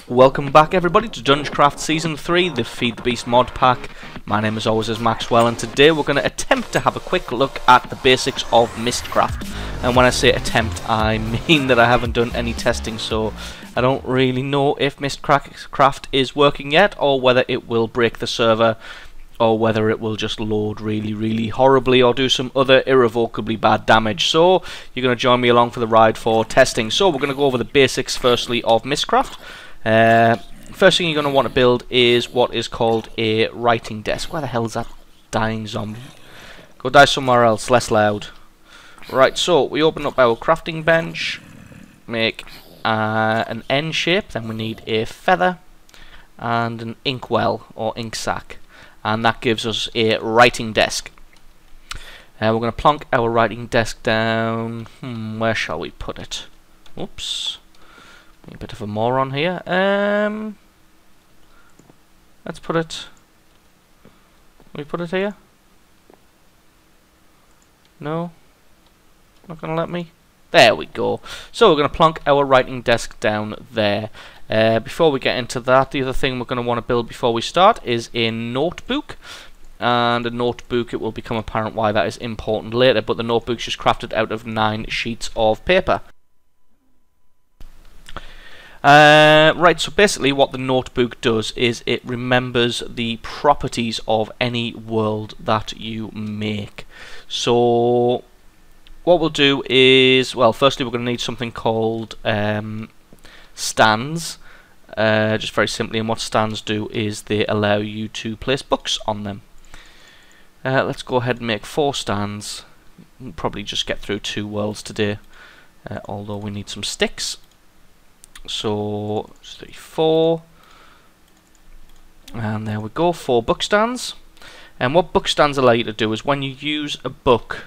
Welcome back everybody to DungeCraft Season 3, the Feed the Beast mod pack. My name as always is Maxwell, and today we're going to attempt to have a quick look at the basics of Mystcraft. And when I say attempt, I mean that I haven't done any testing, so I don't really know if Mystcraft is working yet, or whether it will break the server, or whether it will just load really horribly or do some other irrevocably bad damage. So you're going to join me along for the ride for testing. So we're going to go over the basics firstly of Mystcraft. First thing you're going to want to build is what is called a writing desk. Where the hell is that dying zombie? Go die somewhere else, less loud. Right, so we open up our crafting bench, make an N shape, then we need a feather and an inkwell or ink sac, and that gives us a writing desk. We're going to plonk our writing desk down. Where shall we put it? Oops. A bit of a moron here. Let's put it. Can we put it here? No? Not gonna let me? There we go. So we're gonna plonk our writing desk down there. Before we get into that, the other thing we're gonna want to build before we start is a notebook. And a notebook, it will become apparent why that is important later, but the notebook's just crafted out of 9 sheets of paper. Right, so basically what the notebook does is it remembers the properties of any world that you make. So what we'll do is, well, firstly we're going to need something called stands, just very simply, and what stands do is they allow you to place books on them. Let's go ahead and make 4 stands. We'll probably just get through 2 worlds today, although we need some sticks. So 3, 4, and there we go, 4 book stands. And what book stands allow you to do is when you use a book,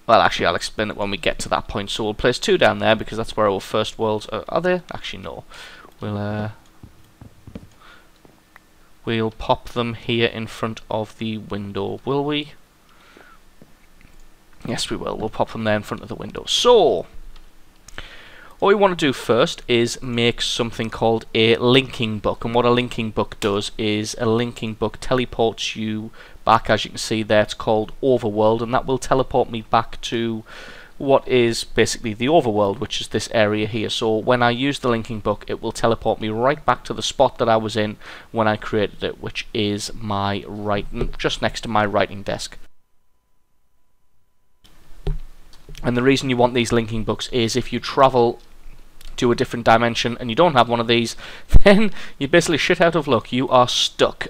well, actually I'll explain it when we get to that point. So we'll place 2 down there because that's where our first worlds are there? Actually no, we'll pop them here in front of the window, will we? Yes, we will. We'll pop them there in front of the window. So what we want to do first is make something called a linking book, and what a linking book does is a linking book teleports you back, as you can see there, it's called Overworld, and that will teleport me back to what is basically the Overworld, which is this area here. So when I use the linking book, it will teleport me right back to the spot that I was in when I created it, which is my just next to my writing desk. And the reason you want these linking books is if you travel to a different dimension and you don't have one of these, then you're basically shit out of luck. You are stuck.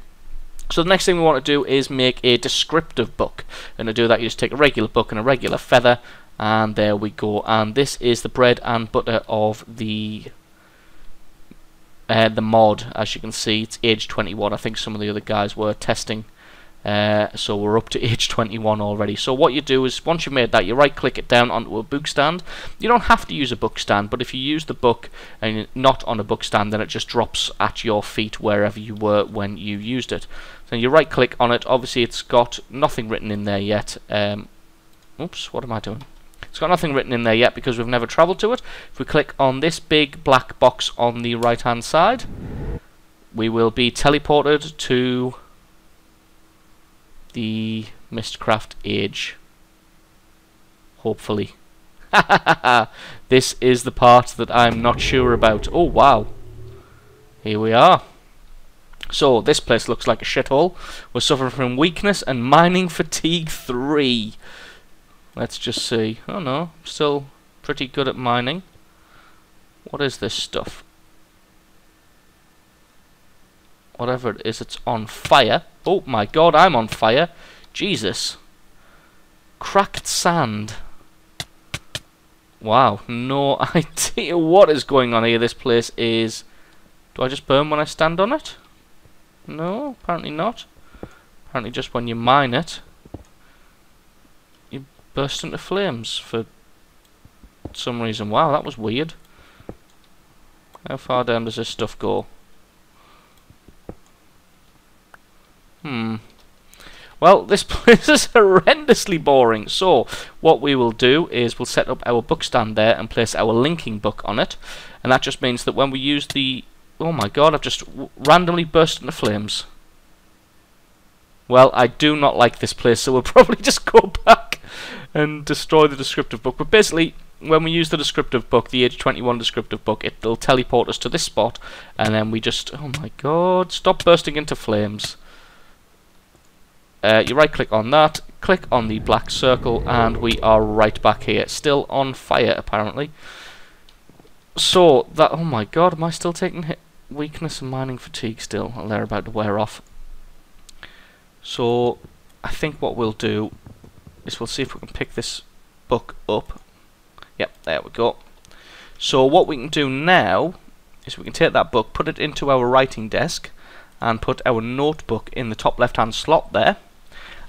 So the next thing we want to do is make a descriptive book, and to do that you just take a regular book and a regular feather, and there we go. And this is the bread and butter of the mod. As you can see, it's age 21. I think some of the other guys were testing. So we're up to age 21 already. So what you do is, once you've made that, you right click it down onto a book stand. You don't have to use a book stand, but if you use the book and not on a book stand, then it just drops at your feet wherever you were when you used it. So you right click on it. Obviously it's got nothing written in there yet. Oops, what am I doing? It's got nothing written in there yet because we've never traveled to it. If we click on this big black box on the right hand side, we will be teleported to the Mystcraft age. Hopefully. This is the part that I'm not sure about. Oh wow. Here we are. So this place looks like a shithole. We're suffering from weakness and mining fatigue 3. Let's just see. Oh no, still pretty good at mining. What is this stuff? Whatever it is, it's on fire. Oh my god, I'm on fire. Jesus. Cracked sand. Wow, no idea what is going on here. This place is... Do I just burn when I stand on it? No, apparently not. Apparently just when you mine it, you burst into flames for some reason. Wow, that was weird. How far down does this stuff go? Well, this place is horrendously boring. So what we will do is we'll set up our book stand there and place our linking book on it, and that just means that when we use the... Oh my god, I've just randomly burst into flames. Well, I do not like this place, so we'll probably just go back and destroy the descriptive book. But basically, when we use the descriptive book, the age 21 descriptive book, it'll teleport us to this spot, and then we just... Oh my god, stop bursting into flames. You right click on that, click on the black circle, and we are right back here. Still on fire, apparently. So, that... Oh my god, am I still taking hit? Weakness and mining fatigue still, and they're about to wear off. So, I think what we'll do is we'll see if we can pick this book up. Yep, there we go. So what we can do now is we can take that book, put it into our writing desk, and put our notebook in the top left hand slot there,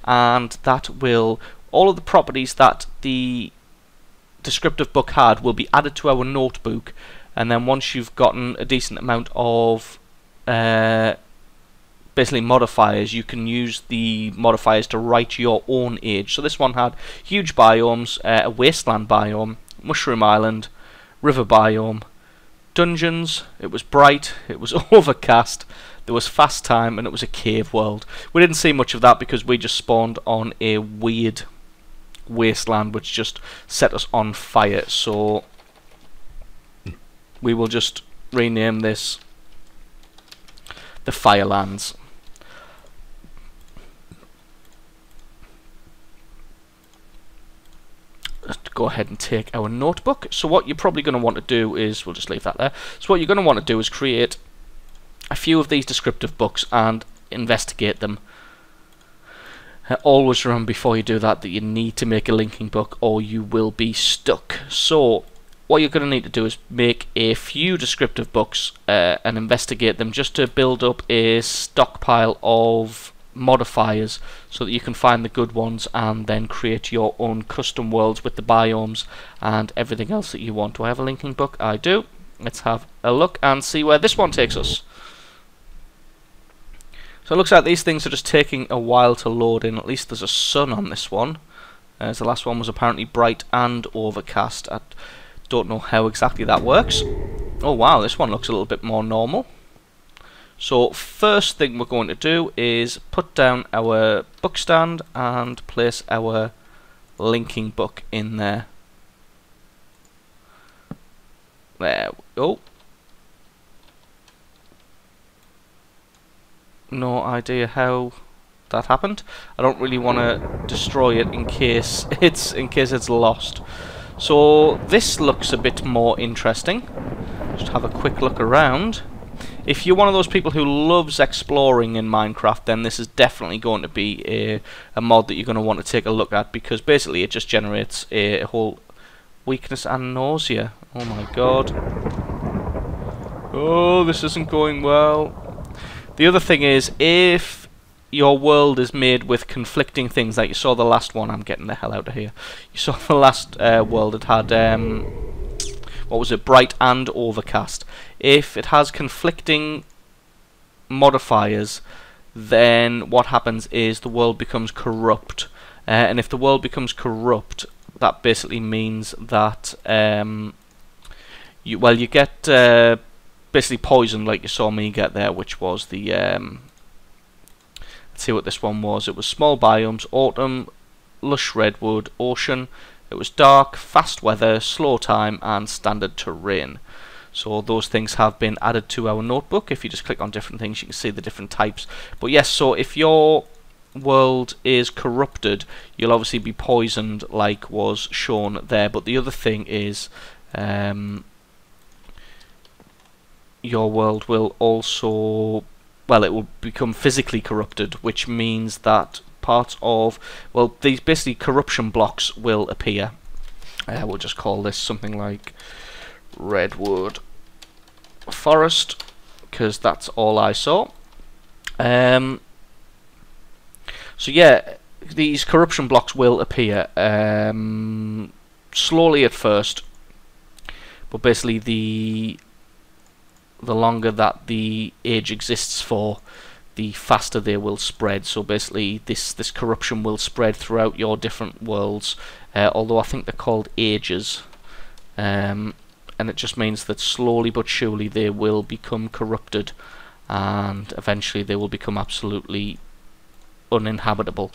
and that will... all of the properties that the descriptive book had will be added to our notebook, and then once you've gotten a decent amount of basically modifiers, you can use the modifiers to write your own age. So this one had huge biomes, a wasteland biome, mushroom island, river biome, dungeons, it was bright, it was overcast, there was fast time, and it was a cave world. We didn't see much of that because we just spawned on a weird wasteland which just set us on fire. So we will just rename this the Firelands. Let's go ahead and take our notebook. So what you're probably going to want to do is, we'll just leave that there. So what you're going to want to do is create a few of these descriptive books and investigate them. Always remember before you do that you need to make a linking book or you will be stuck. So what you're going to need to do is make a few descriptive books and investigate them just to build up a stockpile of modifiers so that you can find the good ones and then create your own custom worlds with the biomes and everything else that you want. Do I have a linking book? I do. Let's have a look and see where this one takes us. So it looks like these things are just taking a while to load in. At least there's a sun on this one, as the last one was apparently bright and overcast. I don't know how exactly that works. Oh wow, this one looks a little bit more normal. So first thing we're going to do is put down our book stand and place our linking book in there. There we go. No idea how that happened. I don't really want to destroy it in case it's lost. So this looks a bit more interesting. Just have a quick look around. If you're one of those people who loves exploring in Minecraft, then this is definitely going to be a mod that you're going to want to take a look at, because basically it just generates a whole weakness and nausea. Oh my god. Oh, this isn't going well. The other thing is, if your world is made with conflicting things, like you saw the last one, I'm getting the hell out of here. You saw the last world, it had, what was it, bright and overcast. If it has conflicting modifiers, then what happens is the world becomes corrupt. And if the world becomes corrupt, that basically means that you get basically poisoned, like you saw me get there, which was the let's see what this one was. It was small biomes, autumn, lush redwood, ocean. It was dark, fast weather, slow time, and standard terrain. So those things have been added to our notebook. If you just click on different things, you can see the different types. But yes, so if your world is corrupted, you'll obviously be poisoned, like was shown there. But the other thing is, your world will also, well, it will become physically corrupted, which means that parts of, well, these basically corruption blocks will appear. We'll just call this something like Redwood Forest, because that's all I saw. So yeah, these corruption blocks will appear slowly at first, but basically the longer that the age exists for, the faster they will spread. So basically this corruption will spread throughout your different worlds, although I think they're called ages, and it just means that slowly but surely they will become corrupted, and eventually they will become absolutely uninhabitable.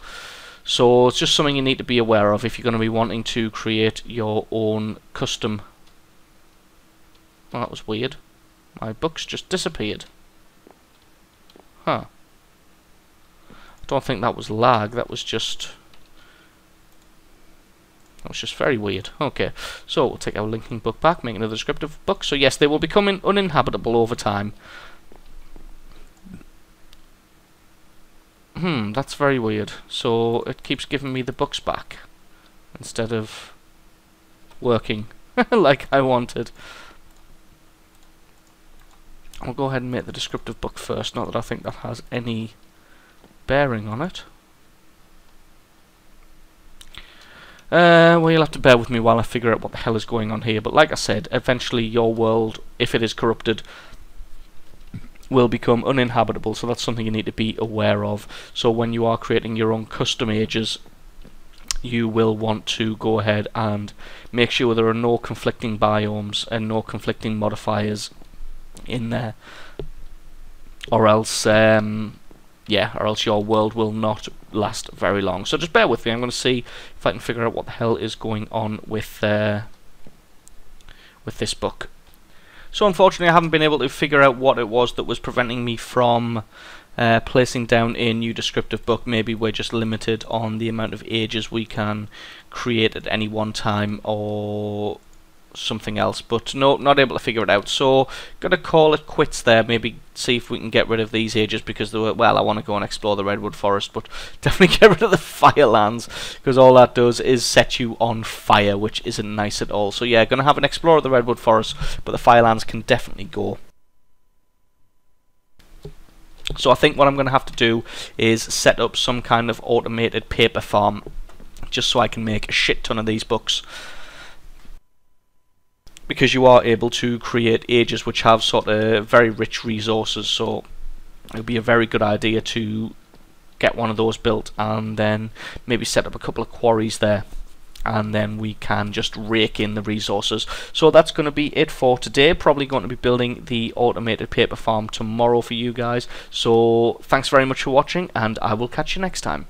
So it's just something you need to be aware of if you're going to be wanting to create your own custom. Well, that was weird. My books just disappeared. Huh. I don't think that was lag, that was just very weird. Okay, so we'll take our linking book back, make another descriptive book. So yes, they will become uninhabitable over time. That's very weird. So it keeps giving me the books back instead of working like I wanted. I'll go ahead and make the descriptive book first, not that I think that has any bearing on it. Well, you'll have to bear with me while I figure out what the hell is going on here, but like I said, eventually your world, if it is corrupted, will become uninhabitable, so that's something you need to be aware of. So when you are creating your own custom ages, you will want to go ahead and make sure there are no conflicting biomes and no conflicting modifiers in there, or else or else your world will not last very long. So just bear with me, I'm going to see if I can figure out what the hell is going on with this book. So unfortunately I haven't been able to figure out what it was that was preventing me from placing down a new descriptive book. Maybe we're just limited on the amount of ages we can create at any one time, or something else, but no, not able to figure it out. So gonna call it quits there. Maybe see if we can get rid of these ages, because they were, well, I want to go and explore the redwood forest, but definitely get rid of the firelands, because all that does is set you on fire, which isn't nice at all. So yeah, gonna have an explore of the redwood forest, but the firelands can definitely go. So I think what I'm gonna have to do is set up some kind of automated paper farm, just so I can make a shit ton of these books, because you are able to create ages which have sort of very rich resources. So it would be a very good idea to get one of those built, and then maybe set up a couple of quarries there, and then we can just rake in the resources. So that's going to be it for today. Probably going to be building the automated paper farm tomorrow for you guys. So thanks very much for watching, and I will catch you next time.